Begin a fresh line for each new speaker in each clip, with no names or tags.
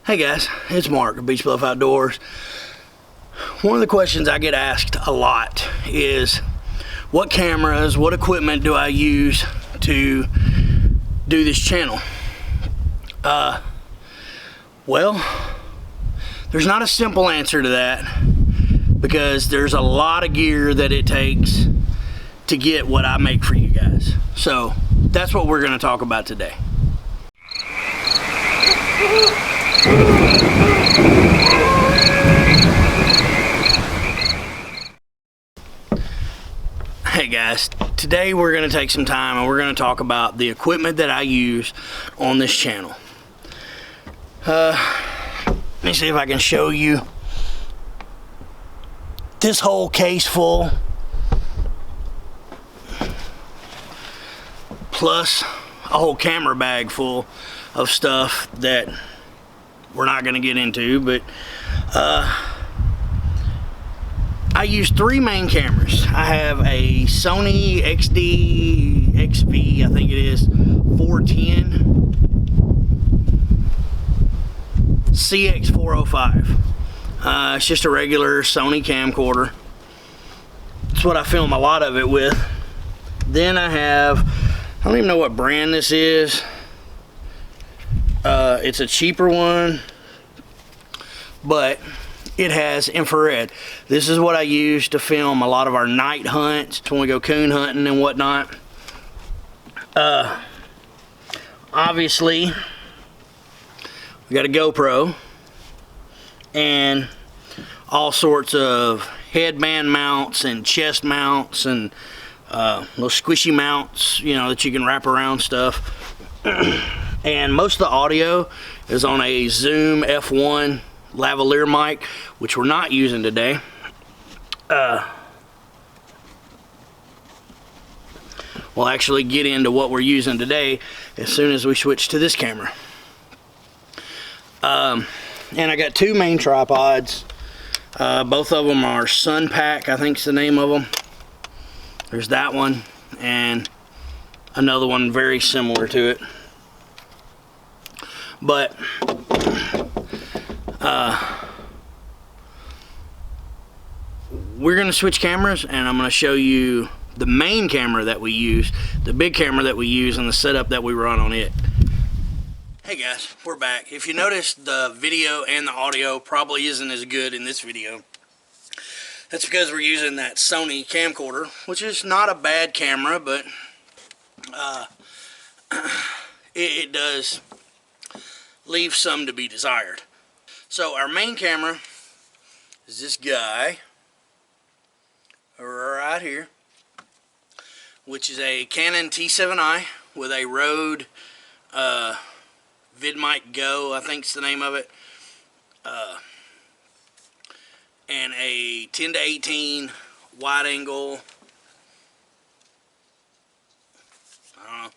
Hey guys, it's Mark of Beach Bluff Outdoors. One of the questions I get asked a lot is what cameras, what equipment do I use to do this channel? Well, there's not a simple answer to that because there's a lot of gear that it takes to get what I make for you guys. So that's what we're going to talk about today. Hey guys, today we're going to take some time and we're going to talk about the equipment that I use on this channel. Let me see if I can show you this whole case full, plus a whole camera bag full of stuff that we're not going to get into, but I use three main cameras. I have a Sony XV, I think it is, 410 CX405. It's just a regular Sony camcorder. That's what I film a lot of it with. Then I have, I don't even know what brand this is. It's a cheaper one, but it has infrared. This is what I use to film a lot of our night hunts when we go coon hunting and whatnot. Obviously, we got a GoPro and all sorts of headband mounts and chest mounts and little squishy mounts, you know, that you can wrap around stuff. And most of the audio is on a Zoom F1 lavalier mic, which we're not using today. We'll actually get into what we're using today as soon as we switch to this camera. And I got two main tripods. Both of them are Sunpack, I think is the name of them. There's that one and another one very similar to it. But we're going to switch cameras and I'm going to show you the main camera that we use, the big camera that we use, and the setup that we run on it. Hey guys, we're back. If you notice, the video and the audio probably isn't as good in this video. That's because we're using that Sony camcorder, which is not a bad camera, but it does leave some to be desired. So our main camera is this guy right here, which is a Canon T7i with a Rode VidMic Go, I think is the name of it, and a 10-18 wide angle, I don't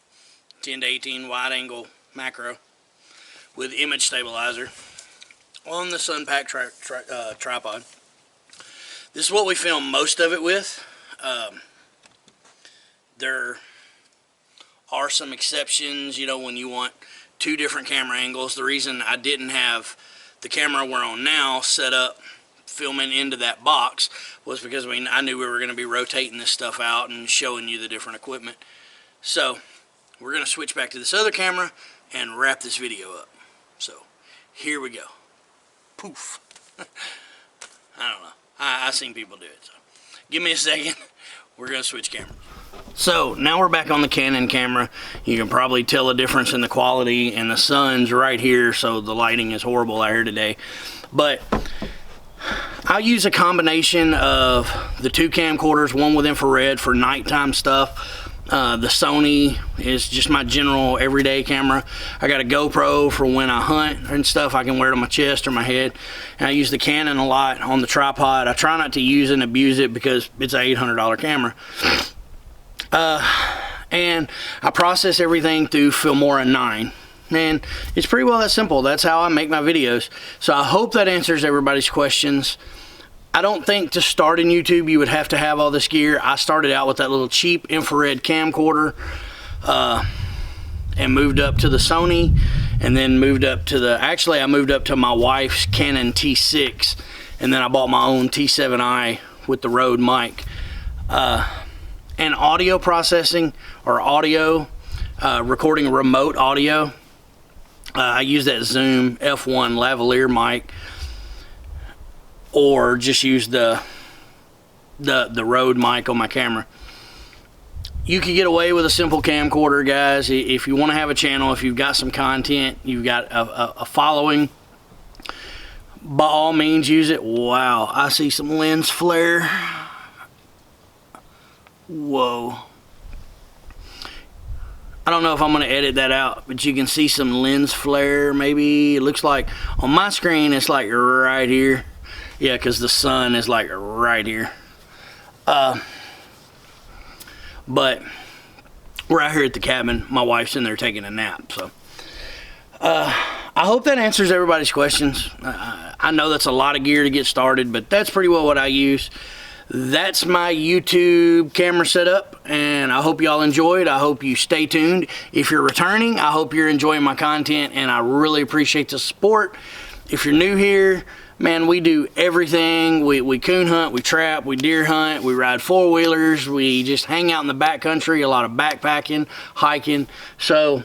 know, 10-18 wide angle macro with image stabilizer on the Sunpack tripod. This is what we film most of it with. There are some exceptions, you know, when you want two different camera angles. The reason I didn't have the camera we're on now set up filming into that box was because I knew we were going to be rotating this stuff out and showing you the different equipment. So we're going to switch back to this other camera and wrap this video up. So here we go. Poof. I don't know. I've seen people do it. So give me a second. We're going to switch cameras. So now we're back on the Canon camera. You can probably tell a difference in the quality, and the sun's right here, so the lighting is horrible out here today. But I'll use a combination of the two camcorders, one with infrared for nighttime stuff. The Sony is just my general everyday camera. I got a GoPro for when I hunt and stuff. I can wear it on my chest or my head. And I use the Canon a lot on the tripod. I try not to use and abuse it because it's an $800 camera. And I process everything through Filmora 9. And it's pretty well that simple. That's how I make my videos. So I hope that answers everybody's questions. I don't think to start in YouTube you would have to have all this gear. I started out with that little cheap infrared camcorder and moved up to the Sony, and then moved up to I moved up to my wife's Canon T6, and then I bought my own T7i with the Rode mic. And audio processing, or audio, recording remote audio, I use that Zoom F1 lavalier mic, or just use the Rode mic on my camera. You can get away with a simple camcorder, guys. If you want to have a channel, if you've got some content, you've got a following, by all means use it. Wow, I see some lens flare. Whoa. I don't know if I'm going to edit that out, but you can see some lens flare maybe. It looks like on my screen it's like right here. Yeah, because the sun is like right here. But we're out here at the cabin. My wife's in there taking a nap. So I hope that answers everybody's questions. I know that's a lot of gear to get started, but that's pretty well what I use. That's my YouTube camera setup, and I hope y'all enjoyed. I hope you stay tuned. If you're returning, I hope you're enjoying my content, and I really appreciate the support. If you're new here, man, we do everything. We coon hunt, we trap, we deer hunt, we ride four-wheelers, we just hang out in the backcountry, a lot of backpacking, hiking. So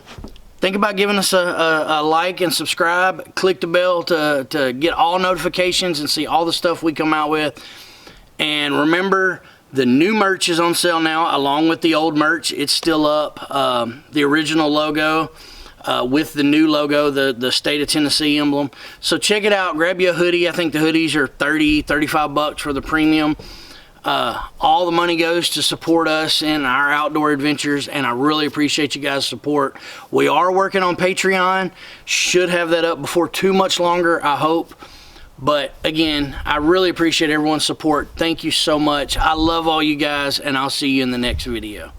think about giving us a like and subscribe. Click the bell to get all notifications and see all the stuff we come out with. And remember, the new merch is on sale now, along with the old merch. It's still up. The original logo with the new logo, the state of Tennessee emblem. So check it out. Grab you a hoodie. I think the hoodies are $35 for the premium. All the money goes to support us in our outdoor adventures, and I really appreciate you guys' support. We are working on Patreon. Should have that up before too much longer, I hope. But again, I really appreciate everyone's support. Thank you so much. I love all you guys, and I'll see you in the next video.